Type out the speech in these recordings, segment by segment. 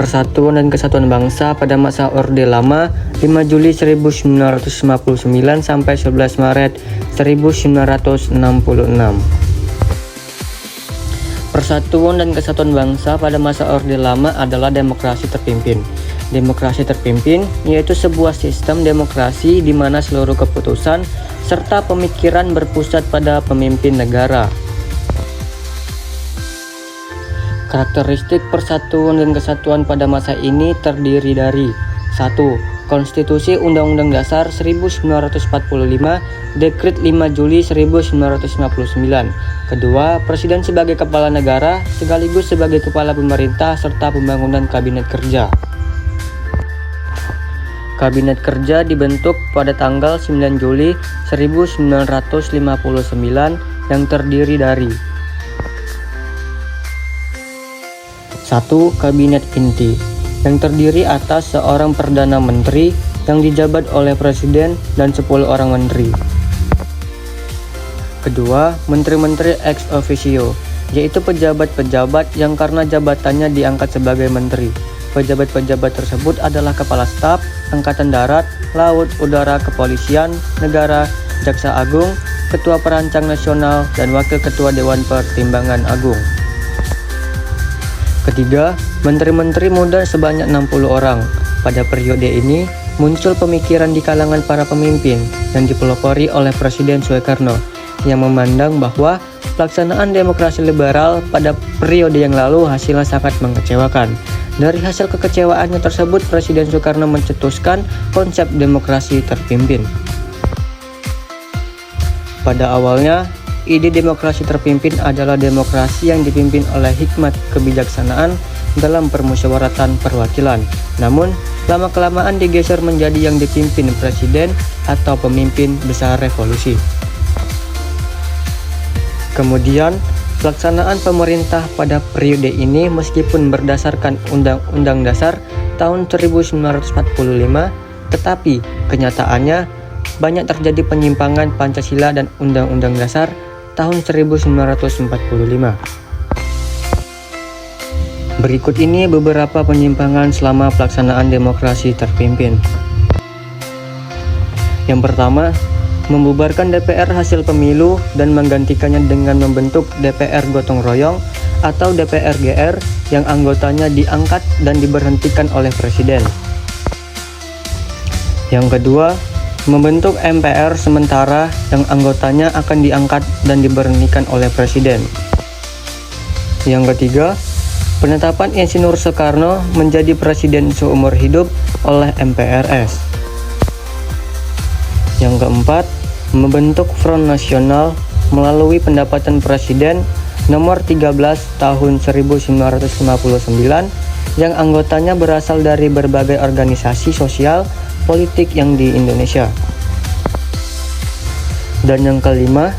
Persatuan dan Kesatuan Bangsa pada masa Orde Lama 5 Juli 1959 sampai 11 Maret 1966. Persatuan dan Kesatuan Bangsa pada masa Orde Lama adalah demokrasi terpimpin. Demokrasi terpimpin yaitu sebuah sistem demokrasi di mana seluruh keputusan serta pemikiran berpusat pada pemimpin negara. Karakteristik Persatuan dan Kesatuan pada masa ini terdiri dari 1. Konstitusi Undang-Undang Dasar 1945, Dekret 5 Juli 1959. Kedua, Presiden sebagai kepala negara sekaligus sebagai kepala pemerintah serta pembangunan kabinet kerja. Kabinet kerja dibentuk pada tanggal 9 Juli 1959 yang terdiri dari 1. Kabinet inti yang terdiri atas seorang Perdana Menteri yang dijabat oleh Presiden dan 10 orang menteri. Kedua, Menteri-menteri ex officio, yaitu pejabat-pejabat yang karena jabatannya diangkat sebagai menteri. Pejabat-pejabat tersebut adalah Kepala Staf, Angkatan Darat, Laut, Udara, Kepolisian, Negara, Jaksa Agung, Ketua Perancang Nasional, dan Wakil Ketua Dewan Pertimbangan Agung. Ketiga, menteri-menteri muda sebanyak 60 orang. Pada periode ini, muncul pemikiran di kalangan para pemimpin yang dipelopori oleh Presiden Soekarno yang memandang bahwa pelaksanaan demokrasi liberal pada periode yang lalu hasilnya sangat mengecewakan. Dari hasil kekecewaannya tersebut, Presiden Soekarno mencetuskan konsep demokrasi terpimpin. Pada awalnya, ide demokrasi terpimpin adalah demokrasi yang dipimpin oleh hikmat kebijaksanaan dalam permusyawaratan perwakilan. Namun, lama-kelamaan digeser menjadi yang dipimpin presiden atau pemimpin besar revolusi. Kemudian, pelaksanaan pemerintah pada periode ini meskipun berdasarkan Undang-Undang Dasar tahun 1945, tetapi kenyataannya banyak terjadi penyimpangan Pancasila dan Undang-Undang Dasar tahun 1945. Berikut ini beberapa penyimpangan selama pelaksanaan demokrasi terpimpin. Yang pertama, membubarkan DPR hasil pemilu dan menggantikannya dengan membentuk DPR gotong royong atau DPR GR yang anggotanya diangkat dan diberhentikan oleh presiden. Yang kedua, membentuk MPR sementara yang anggotanya akan diangkat dan diberhentikan oleh presiden. Yang ketiga, penetapan Insinyur Soekarno menjadi presiden seumur hidup oleh MPRS. Yang keempat, membentuk Front Nasional melalui pendapatan Presiden nomor 13 tahun 1959 yang anggotanya berasal dari berbagai organisasi sosial politik yang di Indonesia. Dan yang kelima,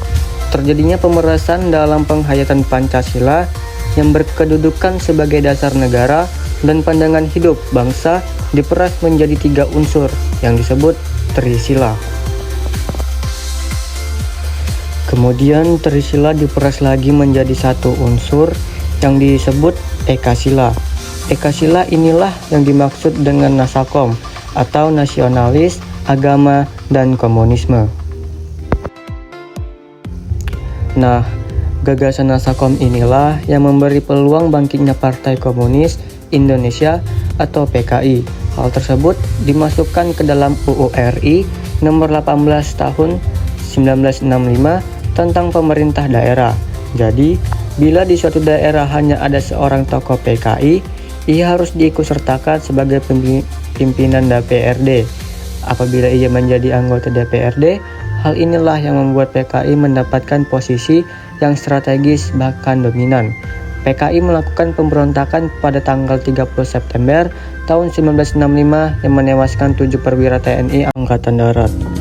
terjadinya pemerasan dalam penghayatan Pancasila yang berkedudukan sebagai dasar negara dan pandangan hidup bangsa diperas menjadi 3 unsur yang disebut Trisila. Kemudian Trisila diperas lagi menjadi 1 unsur yang disebut Ekasila. Ekasila inilah yang dimaksud dengan Nasakom atau nasionalis, agama, dan komunisme. Nah, gagasan Nasakom inilah yang memberi peluang bangkitnya Partai Komunis Indonesia atau PKI. Hal tersebut dimasukkan ke dalam UU RI nomor 18 tahun 1965 tentang pemerintah daerah. Jadi, bila di suatu daerah hanya ada seorang tokoh PKI, ia harus diikutsertakan sebagai pimpinan DPRD. Apabila ia menjadi anggota DPRD, hal inilah yang membuat PKI mendapatkan posisi yang strategis bahkan dominan. PKI melakukan pemberontakan pada tanggal 30 September tahun 1965 yang menewaskan 7 perwira TNI Angkatan Darat.